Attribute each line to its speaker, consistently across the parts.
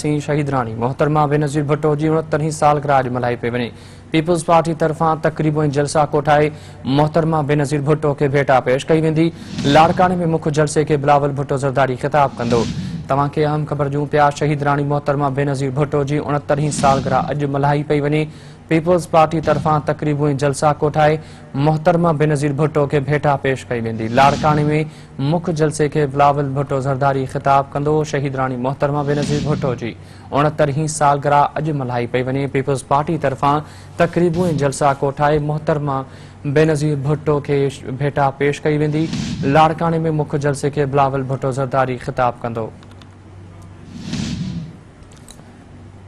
Speaker 1: पियासीं शहीद राणी मोहतरमा बेनज़ीर भुट्टो जी 69 सालगिरह अॼु मल्हाई पई वञे। पीपल्स पार्टी तरफ़ां तक़रीब ऐं जलसा कोठाए मोहतरमा बेनज़ीर भुट्टो खे भेटा पेश कई वेंदी। लाड़काने में मुख्य जलसे खे बिलावल भुट्टो ज़रदारी ख़िताब कंदो। तव्हांखे अहम ख़बर ॾियूं पिया, शहीद राणी मोहतरमा बेनज़ीर भुट्टो जी 69 सालगिरह अॼु मल्हाई पई वञे। पीपल्स पार्टी तरफ़ां तक़रीब ऐं जलसा कोठाए मोहतरमा बेनज़ीर भुट्टो खे भेटा पेश कई वेंदी। लाड़काने में मुख्य जलसे खे बिलावल भुट्टो ज़रदारी ख़िताब कंदो। शहीद राणी मोहतरमा बेनज़ीर भुट्टो जी 69 सालगिरह अॼु मल्हाई पई वञे। पीपल्स पार्टी तरफ़ां तक़रीब ऐं जलसा कोठाए मोहतरमा बेनज़ीर भुट्टो खे भेटा पेश कई वेंदी। लाड़काने में मुख्य जलसे खे बिलावल भुट्टो ज़रदारी ख़िताब कंदो।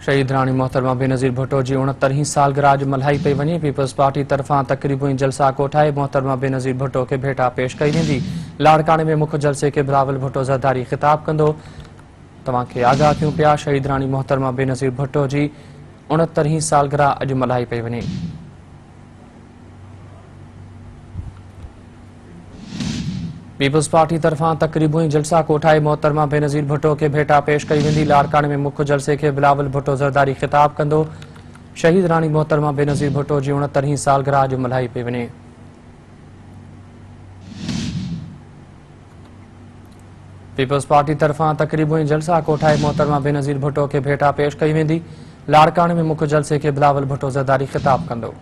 Speaker 1: शहीद राणी मोहतरमा बेनज़ीर भुट्टो जी 69 सालगिरह अॼु मल्हाई पई वञे। पीपल्स पार्टी तरफ़ां तक़रीब ऐं जलसा कोठाए मोहतरमा बेनज़ीर भुट्टो खे भेटा पेश कई वेंदी। लाड़काने में मुख्य जलसे खे बिलावल भुट्टो ज़रदारी ख़िताब कंदो। तव्हांखे आगाह कयूं पिया, शहीद राणी मोहतरमा बेनज़ीर भुट्टो जी 69 सालगिरह अॼु मल्हाई पई वञे। पीपल्स पार्टी तरफ़ां तक़रीब ऐं जलसा कोठाए मोहतरमा बेनज़ीर भुट्टो खे भेटा पेश कई वेंदी। लाड़काने में मुख्य जलसे खे बिलावल भुट्टो ज़रदारी ख़िताब कंदो। शहीद राणी मोहतरमा बेनज़ीर भुट्टो जी 69 सालगिरह अॼु मल्हाई पई वञे। पीपल्स पार्टी तरफ़ां तक़रीब ऐं जलसा कोठाए मोहतरमा बेनज़ीर भुट्टो खे भेटा पेश कई वेंदी। लाड़काने में मुख्य जलसे खे बिलावल भुट्टो ज़रदारी ख़िताब कंदो।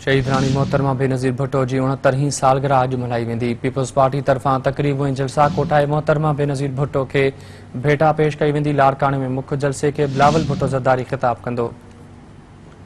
Speaker 1: शहीद राणी मोहतरमा बेनज़ीर भुट्टो जी 69 सालगिरह अॼु मल्हाई वेंदी। पीपल्स पार्टी तरफ़ां तक़रीब ऐं जलसा कोठाए मोहतरमा बेनज़ीर भुट्टो खे भेटा पेश कई वेंदी। लाड़काने में मुख्य जलसे खे बिलावल भुट्टो ज़रदारी ख़िताब कंदो।